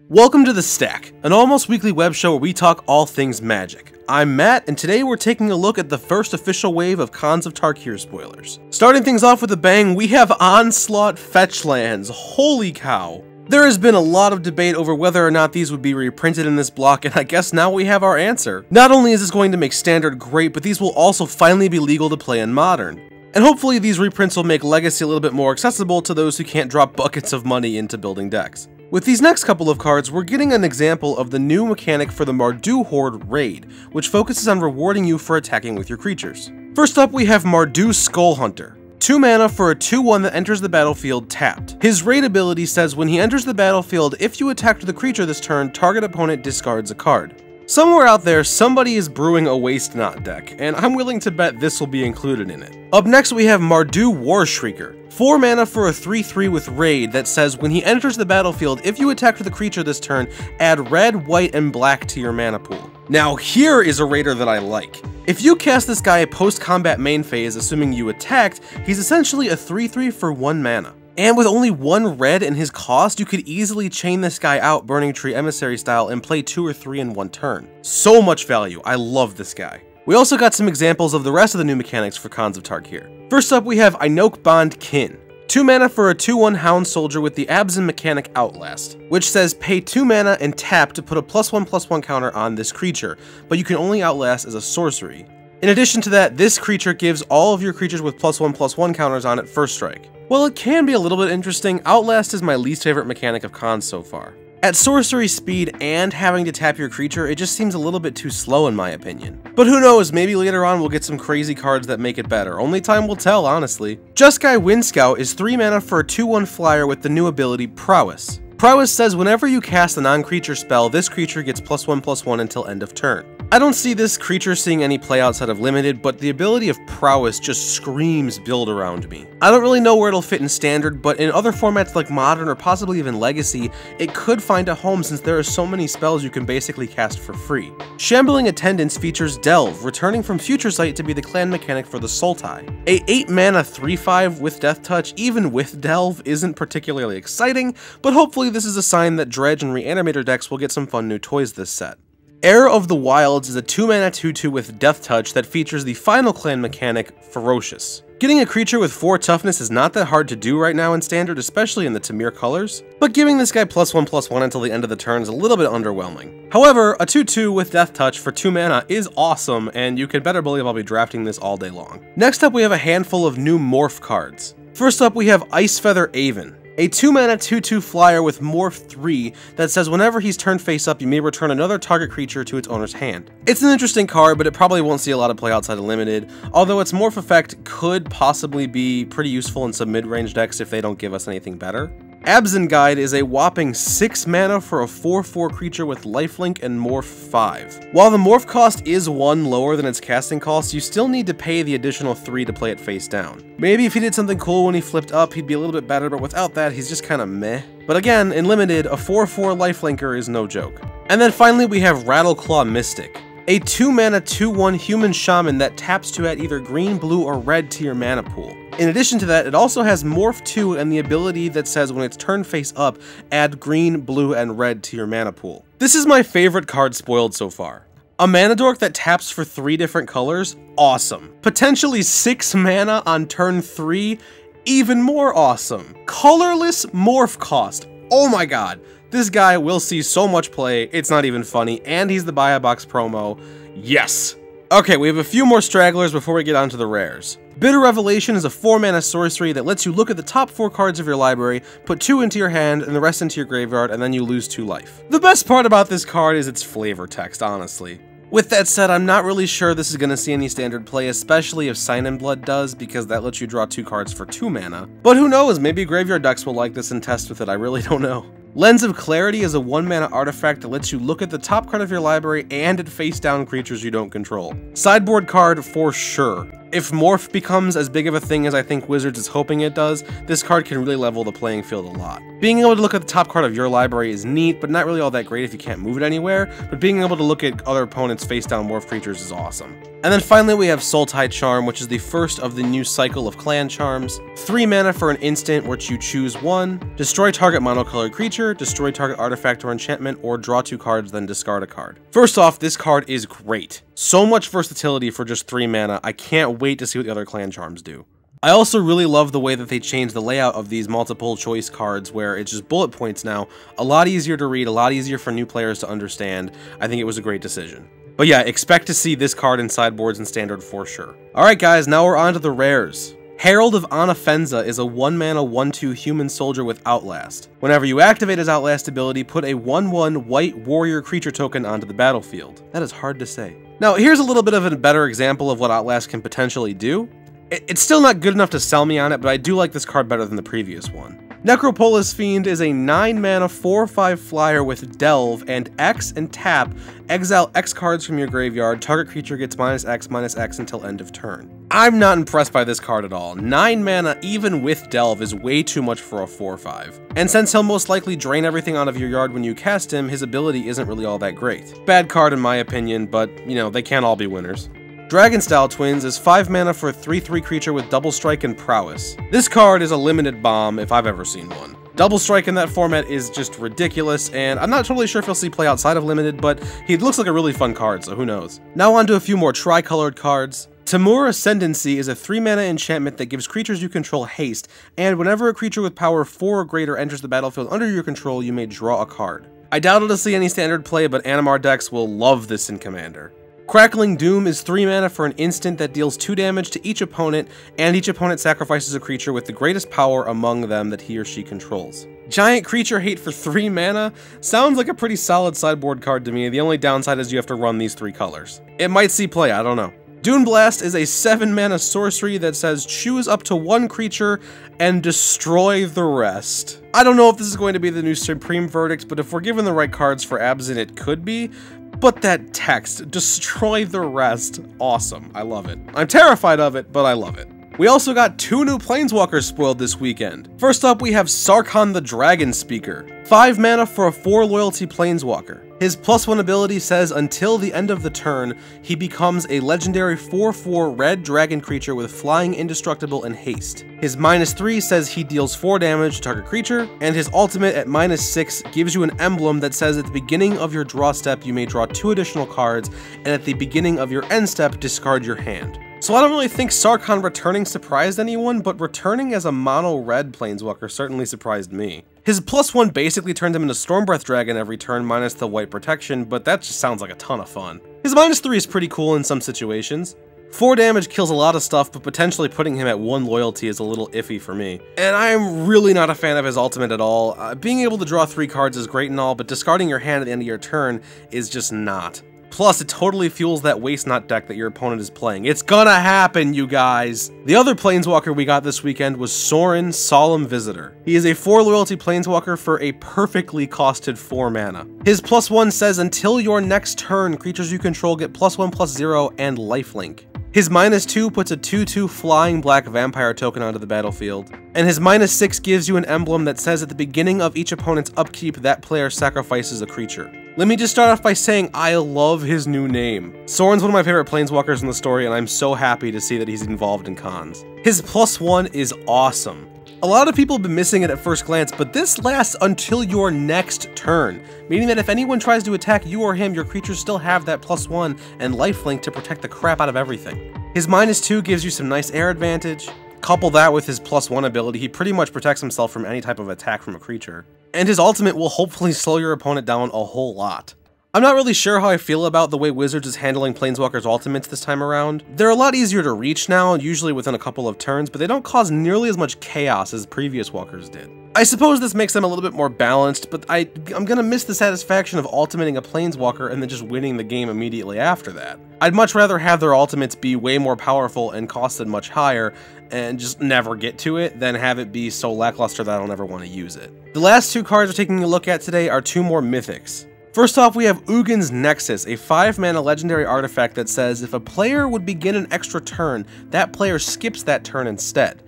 Welcome to The Stack, an almost weekly web show where we talk all things Magic. I'm Matt, and today we're taking a look at the first official wave of Khans of Tarkir spoilers. Starting things off with a bang, we have Onslaught Fetchlands. Holy cow. There has been a lot of debate over whether or not these would be reprinted in this block, and I guess now we have our answer. Not only is this going to make Standard great, but these will also finally be legal to play in Modern. And hopefully these reprints will make Legacy a little bit more accessible to those who can't drop buckets of money into building decks. With these next couple of cards, we're getting an example of the new mechanic for the Mardu Horde Raid, which focuses on rewarding you for attacking with your creatures. First up, we have Mardu Skull Hunter. 2 mana for a 2/1 that enters the battlefield tapped. His raid ability says when he enters the battlefield, if you attack the creature this turn, target opponent discards a card. Somewhere out there, somebody is brewing a Waste Not deck, and I'm willing to bet this will be included in it. Up next, we have Mardu War Shrieker. 4 mana for a 3/3 with Raid that says when he enters the battlefield, if you attack the creature this turn, add red, white, and black to your mana pool. Now here is a raider that I like. If you cast this guy post-combat main phase, assuming you attacked, he's essentially a 3/3 for 1 mana. And with only 1 red in his cost, you could easily chain this guy out Burning Tree Emissary style and play 2 or 3 in 1 turn. So much value, I love this guy. We also got some examples of the rest of the new mechanics for Khans of Tarkir. First up, we have Inok Bond Kin. 2 mana for a 2/1 Hound Soldier with the Absent mechanic Outlast, which says pay 2 mana and tap to put a +1/+1 counter on this creature, but you can only Outlast as a sorcery. In addition to that, this creature gives all of your creatures with +1/+1 counters on it first strike. While it can be a little bit interesting, Outlast is my least favorite mechanic of Khans so far. At sorcery speed and having to tap your creature, it just seems a little bit too slow in my opinion. But who knows, maybe later on we'll get some crazy cards that make it better. Only time will tell, honestly. Jeskai Wind Scout is 3 mana for a 2/1 flyer with the new ability Prowess. Prowess says whenever you cast a non-creature spell, this creature gets +1/+1 until end of turn. I don't see this creature seeing any play outside of Limited, but the ability of Prowess just screams build around me. I don't really know where it'll fit in Standard, but in other formats like Modern or possibly even Legacy, it could find a home since there are so many spells you can basically cast for free. Shambling Attendants features Delve, returning from Future Sight to be the clan mechanic for the Sultai. A 8 mana 3/5 with Death Touch, even with Delve, isn't particularly exciting, but hopefully this is a sign that Dredge and Reanimator decks will get some fun new toys this set. Heir of the Wilds is a 2 mana 2/2 with Death Touch that features the final clan mechanic, Ferocious. Getting a creature with 4 toughness is not that hard to do right now in Standard, especially in the Tamir colors, but giving this guy +1/+1 until the end of the turn is a little bit underwhelming. However, a 2/2 with Death Touch for 2 mana is awesome, and you can better believe I'll be drafting this all day long. Next up, we have a handful of new Morph cards. First up, we have Ice Feather Aven. A 2 mana 2/2 flyer with Morph 3 that says whenever he's turned face up, you may return another target creature to its owner's hand. It's an interesting card, but it probably won't see a lot of play outside of Limited, although its Morph effect could possibly be pretty useful in some mid-range decks if they don't give us anything better. Absent Guide is a whopping 6 mana for a 4/4 creature with lifelink and Morph 5. While the Morph cost is 1 lower than its casting cost, you still need to pay the additional 3 to play it face down. Maybe if he did something cool when he flipped up, he'd be a little bit better, but without that, he's just kinda meh. But again, in Limited, a 4/4 lifelinker is no joke. And then finally we have Rattleclaw Mystic. A 2 mana 2/1 human shaman that taps to add either green, blue, or red to your mana pool. In addition to that, it also has Morph 2 and the ability that says when it's turned face up, add green, blue, and red to your mana pool. This is my favorite card spoiled so far. A mana dork that taps for 3 different colors? Awesome. Potentially 6 mana on turn 3? Even more awesome. Colorless Morph cost. Oh my god. This guy will see so much play, it's not even funny, and he's the buy a box promo. Yes! Okay, we have a few more stragglers before we get on to the rares. Bitter Revelation is a 4 mana sorcery that lets you look at the top 4 cards of your library, put 2 into your hand, and the rest into your graveyard, and then you lose 2 life. The best part about this card is its flavor text, honestly. With that said, I'm not really sure this is going to see any Standard play, especially if Sign in Blood does, because that lets you draw 2 cards for 2 mana. But who knows, maybe graveyard decks will like this and test with it, I really don't know. Lens of Clarity is a 1 mana artifact that lets you look at the top card of your library and at face down creatures you don't control. Sideboard card for sure. If Morph becomes as big of a thing as I think Wizards is hoping it does, this card can really level the playing field a lot. Being able to look at the top card of your library is neat, but not really all that great if you can't move it anywhere, but being able to look at other opponents' face-down Morph creatures is awesome. And then finally we have Sultai Charm, which is the first of the new cycle of clan charms. 3 mana for an instant, which you choose 1, destroy target monocolored creature, destroy target artifact or enchantment, or draw 2 cards, then discard a card. First off, this card is great. So much versatility for just 3 mana, I can't wait to see what the other clan charms do. I also really love the way that they changed the layout of these multiple choice cards where it's just bullet points now. A lot easier to read, a lot easier for new players to understand. I think it was a great decision. But yeah, expect to see this card in sideboards and standard for sure. Alright guys, now we're on to the rares. Herald of Anafenza is a 1-mana 1/2 human soldier with Outlast. Whenever you activate his Outlast ability, put a 1/1 white warrior creature token onto the battlefield. That is hard to say. Now here's a little bit of a better example of what Outlast can potentially do. It's still not good enough to sell me on it, but I do like this card better than the previous one. Necropolis Fiend is a 9-mana 4/5 flyer with Delve and X and tap, exile X cards from your graveyard, target creature gets -X/-X until end of turn. I'm not impressed by this card at all. 9 mana even with Delve is way too much for a 4/5. And since he'll most likely drain everything out of your yard when you cast him, his ability isn't really all that great. Bad card in my opinion, but you know, they can't all be winners. Dragonstyle Twins is 5 mana for a 3/3 creature with Double Strike and Prowess. This card is a limited bomb if I've ever seen one. Double Strike in that format is just ridiculous, and I'm not totally sure if you'll see play outside of limited, but he looks like a really fun card, so who knows. Now on to a few more tri-colored cards. Temur Ascendancy is a 3-mana enchantment that gives creatures you control haste, and whenever a creature with power 4 or greater enters the battlefield under your control, you may draw a card. I doubt it'll see any standard play, but Animar decks will love this in Commander. Crackling Doom is 3 mana for an instant that deals 2 damage to each opponent, and each opponent sacrifices a creature with the greatest power among them that he or she controls. Giant Creature Hate for 3 mana? Sounds like a pretty solid sideboard card to me. The only downside is you have to run these 3 colors. It might see play, I don't know. Dune Blast is a 7 mana sorcery that says choose up to 1 creature and destroy the rest. I don't know if this is going to be the new Supreme Verdict, but if we're given the right cards for Abzin, it could be. But that text, destroy the rest, awesome. I love it. I'm terrified of it, but I love it. We also got 2 new Planeswalkers spoiled this weekend. First up, we have Sarkhan the Dragon Speaker. 5 mana for a 4 loyalty Planeswalker. His +1 ability says until the end of the turn, he becomes a legendary 4/4 red dragon creature with flying, indestructible, and haste. His -3 says he deals 4 damage to target creature, and his ultimate at -6 gives you an emblem that says at the beginning of your draw step you may draw 2 additional cards, and at the beginning of your end step discard your hand. So I don't really think Sarkhan returning surprised anyone, but returning as a mono-red Planeswalker certainly surprised me. His +1 basically turned him into Stormbreath Dragon every turn minus the white protection, but that just sounds like a ton of fun. His -3 is pretty cool in some situations. 4 damage kills a lot of stuff, but potentially putting him at 1 loyalty is a little iffy for me. And I'm really not a fan of his ultimate at all. Being able to draw 3 cards is great and all, but discarding your hand at the end of your turn is just not. Plus, it totally fuels that Waste Not deck that your opponent is playing. It's gonna happen, you guys! The other Planeswalker we got this weekend was Sorin, Solemn Visitor. He is a 4 loyalty Planeswalker for a perfectly costed 4 mana. His +1 says until your next turn, creatures you control get +1/+0 and lifelink. His -2 puts a 2/2 flying black vampire token onto the battlefield. And his -6 gives you an emblem that says at the beginning of each opponent's upkeep, that player sacrifices a creature. Let me just start off by saying I love his new name. Sorin's one of my favorite Planeswalkers in the story, and I'm so happy to see that he's involved in cons. His +1 is awesome. A lot of people have been missing it at first glance, but this lasts until your next turn, meaning that if anyone tries to attack you or him, your creatures still have that +1 and lifelink to protect the crap out of everything. His -2 gives you some nice air advantage. Couple that with his +1 ability, he pretty much protects himself from any type of attack from a creature. And his ultimate will hopefully slow your opponent down a whole lot. I'm not really sure how I feel about the way Wizards is handling Planeswalkers' ultimates this time around. They're a lot easier to reach now, usually within a couple of turns, but they don't cause nearly as much chaos as previous Walkers did. I suppose this makes them a little bit more balanced, but I'm gonna miss the satisfaction of ultimating a Planeswalker and then just winning the game immediately after that. I'd much rather have their ultimates be way more powerful and costed much higher, and just never get to it, than have it be so lackluster that I don't ever want to use it. The last 2 cards we're taking a look at today are 2 more Mythics. First off, we have Ugin's Nexus, a 5-mana legendary artifact that says if a player would begin an extra turn, that player skips that turn instead.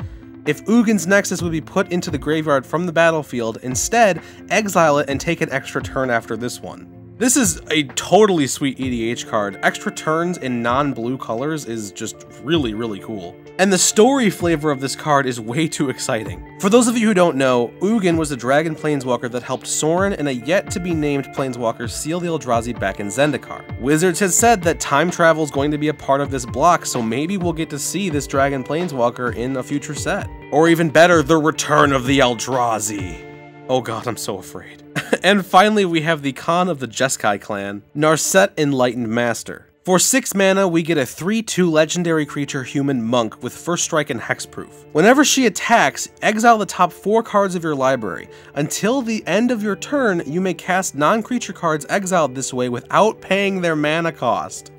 If Ugin's Nexus would be put into the graveyard from the battlefield, instead, exile it and take an extra turn after this one. This is a totally sweet EDH card. Extra turns in non-blue colors is just really, really cool. And the story flavor of this card is way too exciting. For those of you who don't know, Ugin was the dragon planeswalker that helped Sorin and a yet-to-be-named planeswalker seal the Eldrazi back in Zendikar. Wizards has said that time travel is going to be a part of this block, so maybe we'll get to see this dragon planeswalker in a future set. Or even better, the return of the Eldrazi. Oh god, I'm so afraid. And finally, we have the Khan of the Jeskai clan, Narset Enlightened Master. For 6 mana, we get a 3/2 legendary creature human monk with first strike and hexproof. Whenever she attacks, exile the top 4 cards of your library. Until the end of your turn, you may cast non-creature cards exiled this way without paying their mana cost.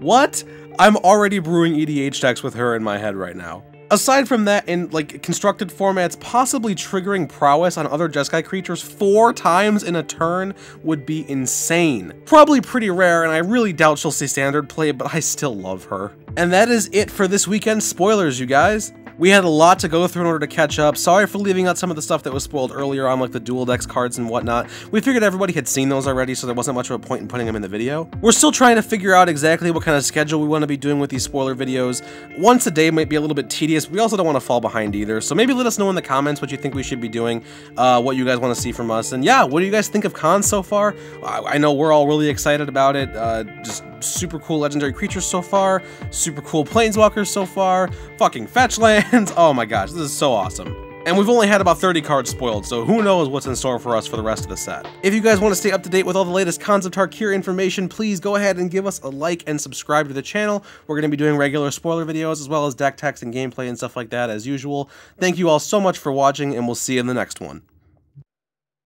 What? I'm already brewing EDH decks with her in my head right now. Aside from that, in like constructed formats, possibly triggering prowess on other Jeskai creatures 4 times in a turn would be insane. Probably pretty rare, and I really doubt she'll see standard play, but I still love her. And that is it for this weekend's spoilers, you guys. We had a lot to go through in order to catch up. Sorry for leaving out some of the stuff that was spoiled earlier on, like the dual decks cards and whatnot. We figured everybody had seen those already, so there wasn't much of a point in putting them in the video. We're still trying to figure out exactly what kind of schedule we want to be doing with these spoiler videos. Once a day might be a little bit tedious, but we also don't want to fall behind either. So maybe let us know in the comments what you think we should be doing, what you guys want to see from us. And yeah, what do you guys think of Khans so far? I know we're all really excited about it. Just super cool legendary creatures so far, super cool planeswalkers so far, fucking Fetchlands. Oh my gosh, this is so awesome. And we've only had about 30 cards spoiled, so who knows what's in store for us for the rest of the set. If you guys want to stay up to date with all the latest Khans of Tarkir information, please go ahead and give us a like and subscribe to the channel. We're going to be doing regular spoiler videos as well as deck text and gameplay and stuff like that as usual. Thank you all so much for watching, and we'll see you in the next one.